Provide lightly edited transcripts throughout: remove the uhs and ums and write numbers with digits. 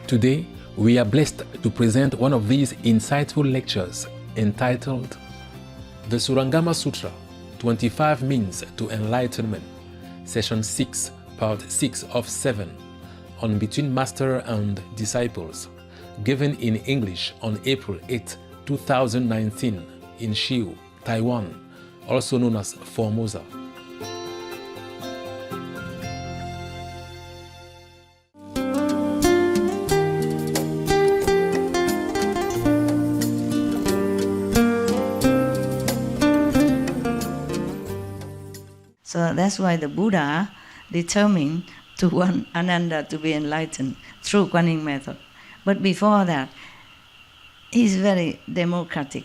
Today, we are blessed to present one of these insightful lectures entitled The Surangama Sutra, 25 Means to Enlightenment, Session 6, Part 6 of 7, on Between Master and Disciples, given in English on April 8, 2019 in Shiu, Taiwan, also known as Formosa. So that's why the Buddha determined to want Ananda to be enlightened through Kuan Yin method. But before that, he's very democratic.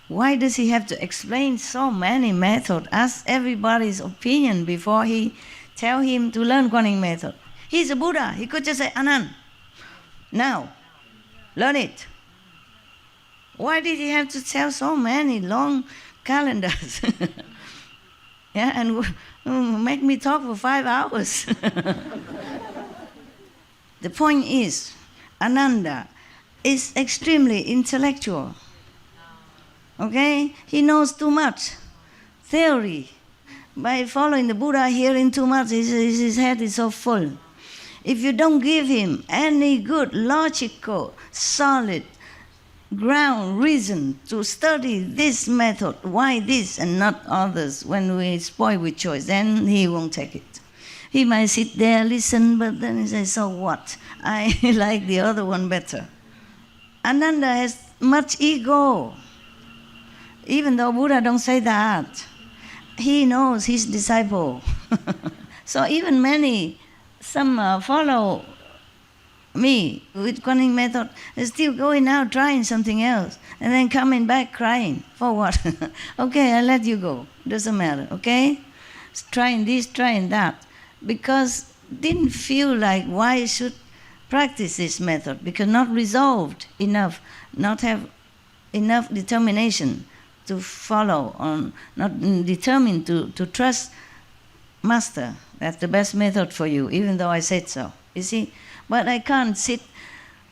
Why does he have to explain so many methods? Ask everybody's opinion before he tell him to learn Kuan Yin method. He's a Buddha. He could just say, Anand, now, learn it. Why did he have to tell so many long calendars? Yeah, and make me talk for 5 hours. The point is, Ananda is extremely intellectual. Okay? He knows too much theory. By following the Buddha, hearing too much, his head is so full. If you don't give him any good, logical, solid ground reason to study this method, why this and not others, when we spoil with choice, then he won't take it. He might sit there, listen, but then he says, so what? I like the other one better. Ananda has much ego. Even though Buddha don't say that, he knows his disciple. So even some follow me with Kuan Yin method, they're still going out trying something else and then coming back crying. For what? Okay, I'll let you go. Doesn't matter, okay? Trying this, trying that. Because didn't feel like why should practice this method, because not resolved enough, not have enough determination to follow on, not determined to trust Master. That's the best method for you, even though I said so. You see? But I can't sit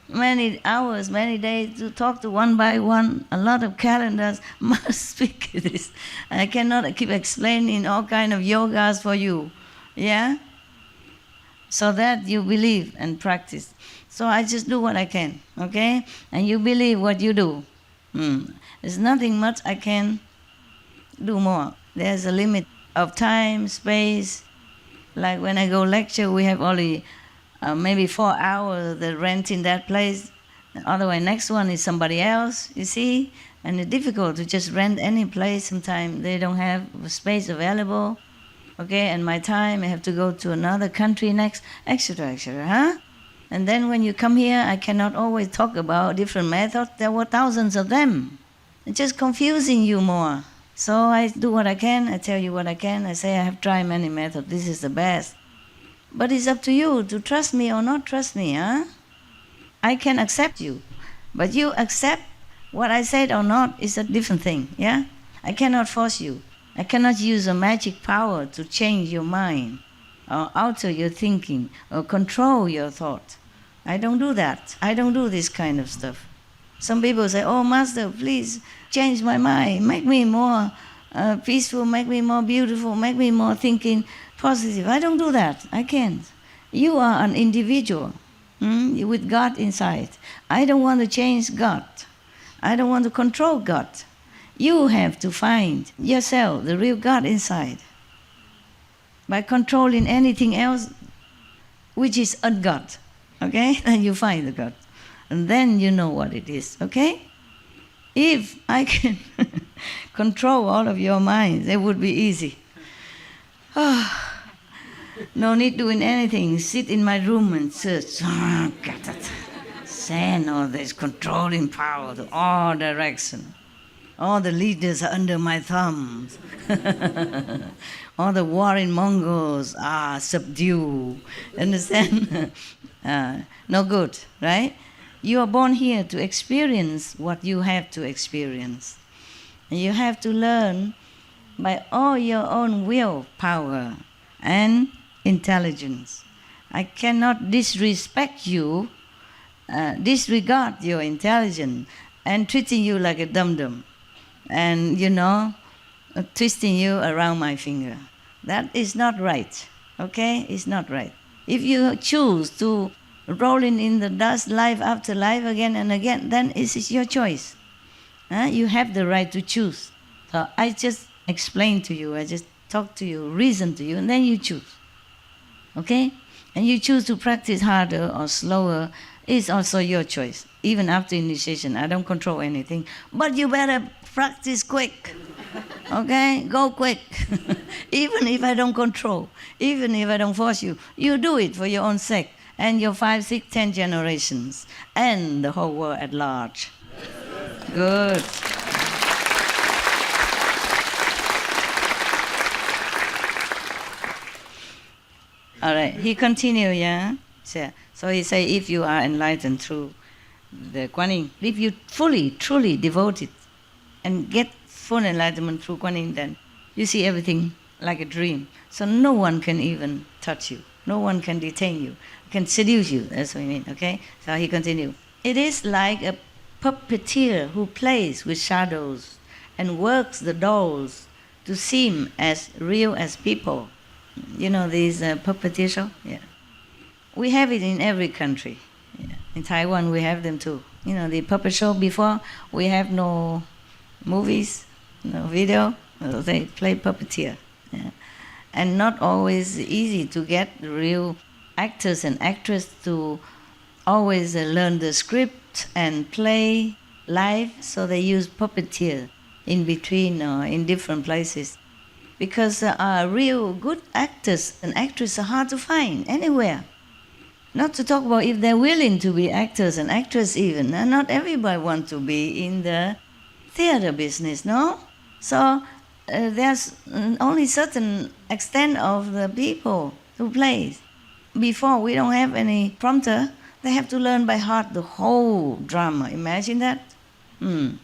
many hours, many days to talk to one by one, a lot of calendars, must speak this. I cannot keep explaining all kind of yogas for you, yeah? So that you believe and practice. So I just do what I can, okay? And you believe what you do. There's nothing much I can do more. There's a limit of time, space. Like when I go lecture, we have only maybe 4 hours the rent in that place. Otherwise, next one is somebody else, you see? And it's difficult to just rent any place. Sometimes they don't have space available. Okay, and my time, I have to go to another country next, etc., etc., huh? And then when you come here, I cannot always talk about different methods. There were thousands of them. It's just confusing you more. So I do what I can, I tell you what I can. I say I have tried many methods, this is the best. But it's up to you to trust me or not trust me, huh? I can accept you, but you accept what I said or not is a different thing, yeah? I cannot force you. I cannot use a magic power to change your mind or alter your thinking or control your thought. I don't do that. I don't do this kind of stuff. Some people say, oh, Master, please change my mind, make me more peaceful, make me more beautiful, make me more thinking positive. I don't do that. I can't. You are an individual with God inside. I don't want to change God. I don't want to control God. You have to find yourself, the real God inside. By controlling anything else, which is un-God, okay? Then you find the God. And then you know what it is, okay? If I can control all of your minds, it would be easy. No need doing anything. Sit in my room and search. Send all this controlling power to all directions. All the leaders are under my thumbs. All the warring Mongols are subdued. Understand? No good, right? You are born here to experience what you have to experience. And you have to learn by all your own will power and intelligence. I cannot disrespect you disregard your intelligence and treating you like a dum-dum and, twisting you around my finger. That is not right, okay? It's not right. If you choose to rolling in the dust life after life again and again, then it is your choice. You have the right to choose. So I just explain to you, I just talk to you, reason to you, and then you choose. Okay? And you choose to practice harder or slower, it's also your choice. Even after initiation, I don't control anything. But you better practice quick. Okay? Go quick. Even if I don't control, even if I don't force you, you do it for your own sake and your 5, 6, 10 generations and the whole world at large. Good. All right, he continued, yeah? So he say, if you are enlightened through the Kuan Yin, if you fully, truly devoted and get full enlightenment through Kuan Yin, then you see everything like a dream. So no one can even touch you. No one can detain you, can seduce you. That's what I mean, okay? So he continued. It is like a puppeteer who plays with shadows and works the dolls to seem as real as people. You know these puppeteer show? Yeah. We have it in every country. Yeah. In Taiwan we have them too. You know, the puppet show before, we have no movies, no video, they play puppeteer. Yeah. And not always easy to get real actors and actresses to always learn the script and play live, so they use puppeteer in between or in different places. Because real good actors and actresses are hard to find anywhere. Not to talk about if they're willing to be actors and actresses even. And not everybody wants to be in the theater business, no? So there's only certain extent of the people who play. Before, we don't have any prompter. They have to learn by heart the whole drama. Imagine that. And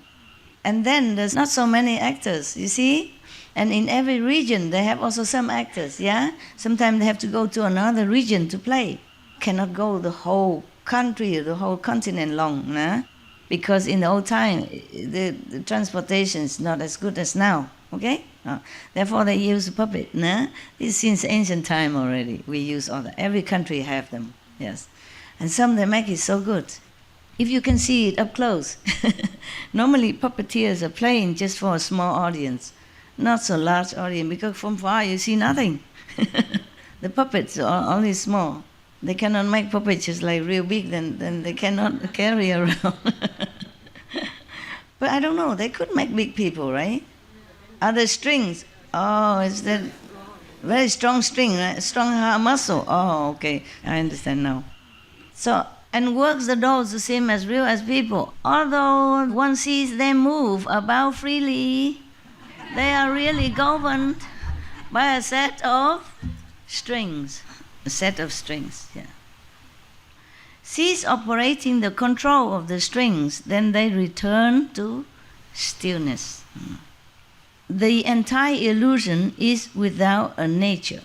then there's not so many actors, you see? And in every region, they have also some actors, yeah? Sometimes they have to go to another region to play. Cannot go the whole country, the whole continent long, nah? Because in the old time, the transportation is not as good as now, okay? Therefore, they use puppet, nah? This is since ancient time already. We use all that. Every country have them, yes. And some they make it so good. If you can see it up close. Normally, puppeteers are playing just for a small audience. Not so large audience, because from far you see nothing. The puppets are only small. They cannot make puppets just like real big, then they cannot carry around. But I don't know, they could make big people, right? Are there strings? Oh, it's that very strong string, right? Strong muscle. Oh, okay, I understand now. So, and works the dolls the same as real as people. Although one sees them move about freely, they are really governed by a set of strings. A set of strings, yeah. Cease operating the control of the strings, then they return to stillness. The entire illusion is without a nature.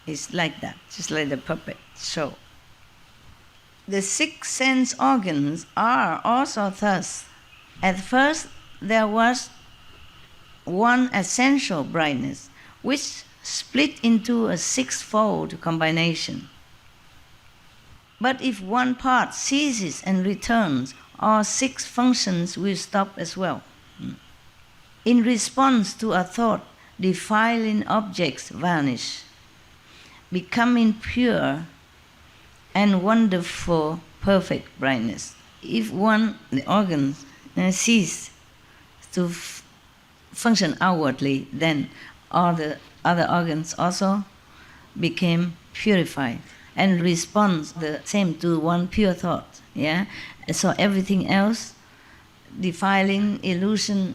It's like that, just like the puppet show. The 6 sense organs are also thus. At first, there was one essential brightness, which split into a 6-fold combination. But if one part ceases and returns, all 6 functions will stop as well. In response to a thought, defiling objects vanish, becoming pure and wonderful, perfect brightness. If the organs cease to function outwardly, then all the other organs also became purified and respond the same to one pure thought. Yeah, so everything else, defiling, illusion,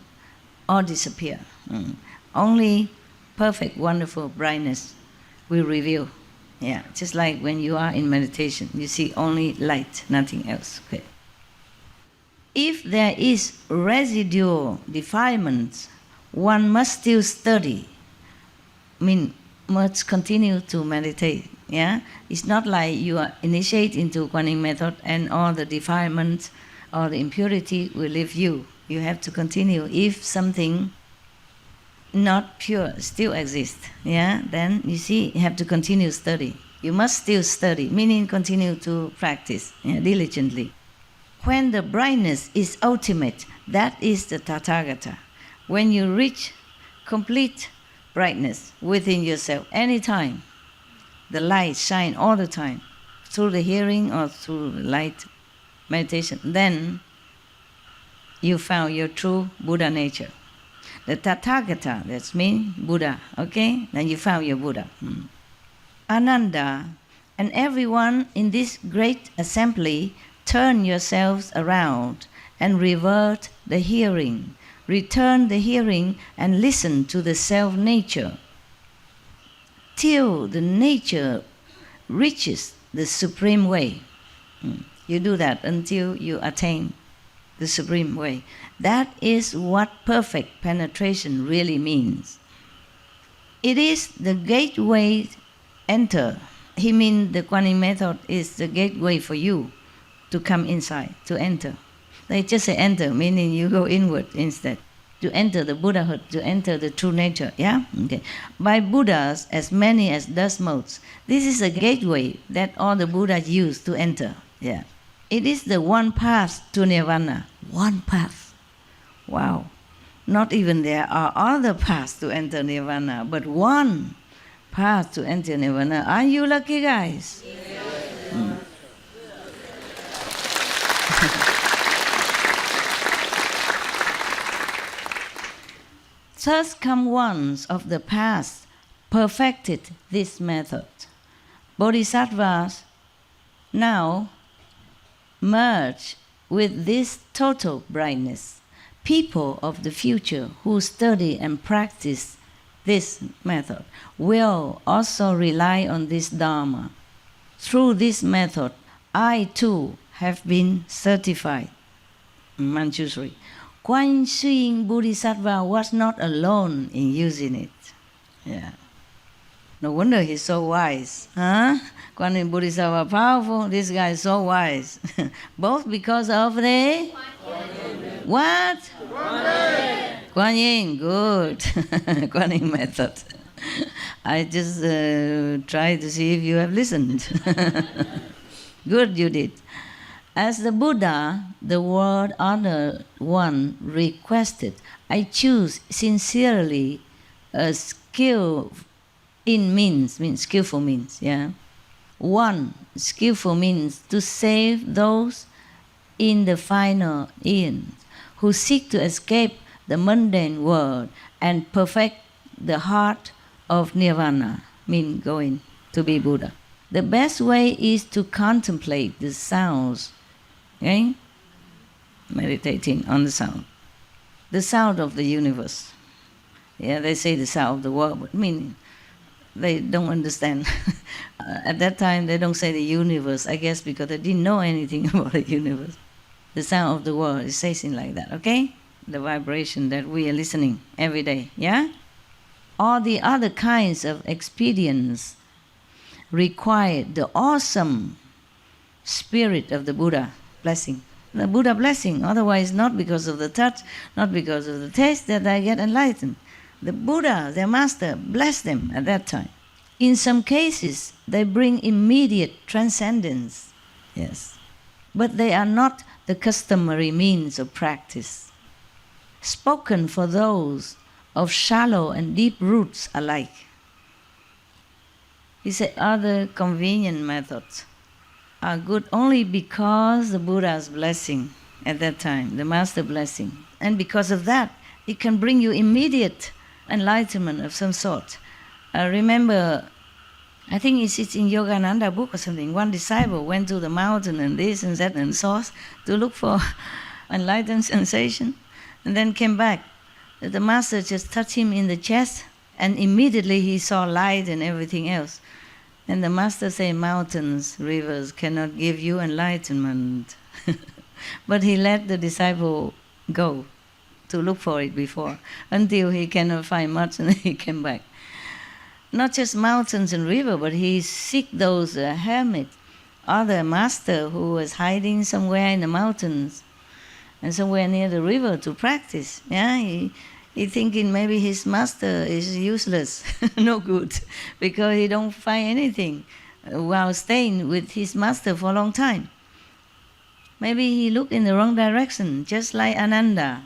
all disappear. Only perfect, wonderful brightness will reveal. Yeah, just like when you are in meditation, you see only light, nothing else. Okay. If there is residual defilement, one must still study. Must continue to meditate Yeah, it's not like you are initiate into Kuan Yin method and all the defilements or the impurity will leave you. You have to continue. If something not pure still exists, yeah, then you see you have to continue study. You must still study, meaning continue to practice diligently. When the brightness is ultimate, that is the Tathagata. When you reach complete brightness within yourself, anytime, the light shine all the time, through the hearing or through the light meditation, then you found your true Buddha nature. The Tathagata, that means Buddha, okay? Then you found your Buddha. Ananda, and everyone in this great assembly, turn yourselves around and revert the hearing. Return the hearing and listen to the self-nature till the nature reaches the supreme way. You do that until you attain the supreme way. That is what perfect penetration really means. It is the gateway enter. He means the Kuan Yin method is the gateway for you to come inside, to enter. They just say enter, meaning you go inward instead. To enter the Buddhahood, to enter the true nature, yeah? Okay. By Buddhas, as many as dust motes. This is a gateway that all the Buddhas use to enter, yeah. It is the one path to Nirvana. One path. Wow. Not even there are other paths to enter Nirvana, but one path to enter Nirvana. Are you lucky, guys? Yes. Thus come ones of the past perfected this method. Bodhisattvas now merge with this total brightness. People of the future who study and practice this method will also rely on this Dharma. Through this method, I too have been certified. Manjushri. Kuan Yin Bodhisattva was not alone in using it. Yeah. No wonder he's so wise. Huh? Kuan Yin Bodhisattva powerful, this guy is so wise. Both because of the... What? Kuan Yin, good. Kuan Yin method. I just tried to see if you have listened. Good, you did. As the Buddha, the World Honored One, requested, I choose sincerely a skill in means skillful means, yeah. One, skillful means to save those in the final end who seek to escape the mundane world and perfect the heart of Nirvana, mean going to be Buddha. The best way is to contemplate the sounds, okay? Meditating on the sound of the universe. Yeah, they say the sound of the world, but meaning they don't understand. At that time, they don't say the universe, I guess because they didn't know anything about the universe. The sound of the world, it says it like that, okay? The vibration that we are listening every day, yeah? All the other kinds of experience require the awesome spirit of the Buddha blessing. The Buddha blessing, otherwise not because of the touch, not because of the taste that I get enlightened. The Buddha, their master, blessed them at that time. In some cases, they bring immediate transcendence, yes. But they are not the customary means of practice. Spoken for those of shallow and deep roots alike. He said other convenient methods are good only because the Buddha's blessing at that time, the master blessing. And because of that, it can bring you immediate enlightenment of some sort. I remember, I think it's in Yogananda book or something, one disciple went to the mountain and this and that and saw to look for enlightened sensation and then came back. The master just touched him in the chest and immediately he saw light and everything else. And the master said, mountains, rivers cannot give you enlightenment. But he let the disciple go to look for it before, until he cannot find much and he came back. not just mountains and river, but he seek those hermits, other master who was hiding somewhere in the mountains and somewhere near the river to practice. Yeah, he thinking maybe his master is useless, no good, because he don't find anything while staying with his master for a long time. Maybe he looked in the wrong direction, just like Ananda,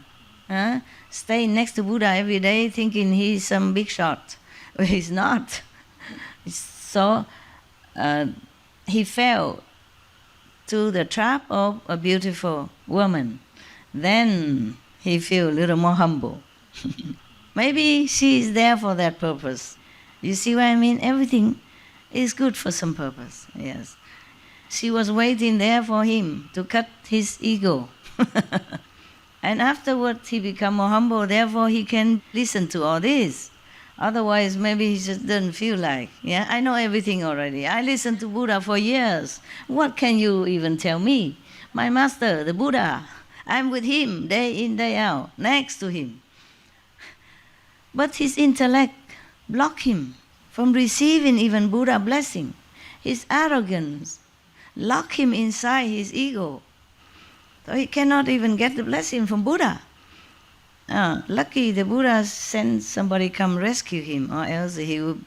staying next to Buddha every day, thinking he's some big shot. But he's not. So he fell to the trap of a beautiful woman. Then he feel a little more humble. Maybe she is there for that purpose. You see what I mean? Everything is good for some purpose, yes. She was waiting there for him to cut his ego. And afterwards he become more humble, therefore he can listen to all this. Otherwise maybe he just doesn't feel like, yeah, I know everything already. I listened to Buddha for years. What can you even tell me? My master, the Buddha, I'm with him day in, day out, next to him. But his intellect blocked him from receiving even Buddha blessing. His arrogance locked him inside his ego. So he cannot even get the blessing from Buddha. Lucky the Buddha sent somebody come rescue him, or else he would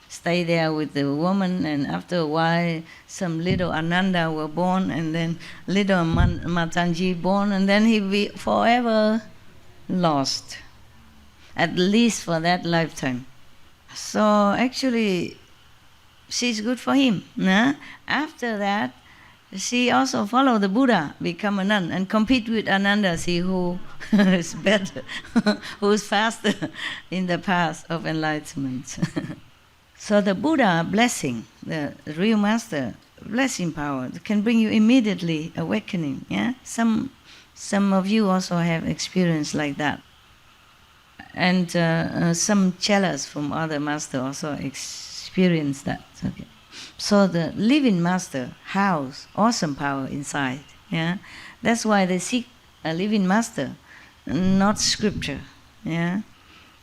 stay there with the woman, and after a while some little Ananda were born, and then little Matanji born, and then he'd be forever lost, at least for that lifetime. So actually she's good for him. After that, she also followed the Buddha, become a nun, and compete with Ananda, see who is better, who is faster in the path of enlightenment. So the Buddha blessing, the real master blessing power, can bring you immediately awakening. Yeah, some of you also have experience like that, and some chelas from other master also experience that. Okay. So the living master house awesome power inside. Yeah, that's why they seek a living master, not scripture. Yeah,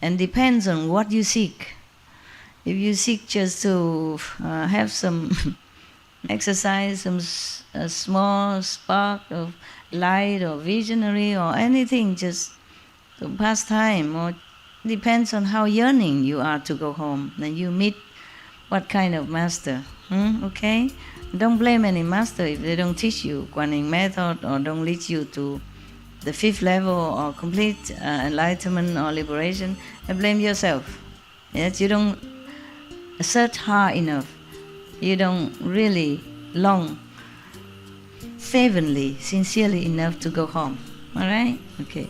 and depends on what you seek. If you seek just to have some exercise, some small spark of light or visionary or anything, just to pass time, or depends on how yearning you are to go home, then you meet what kind of master. Okay? Don't blame any master if they don't teach you Guanyin method or don't lead you to the fifth level or complete enlightenment or liberation. And blame yourself. Yes, you don't search hard enough. You don't really long, fervently, sincerely enough to go home. All right? Okay.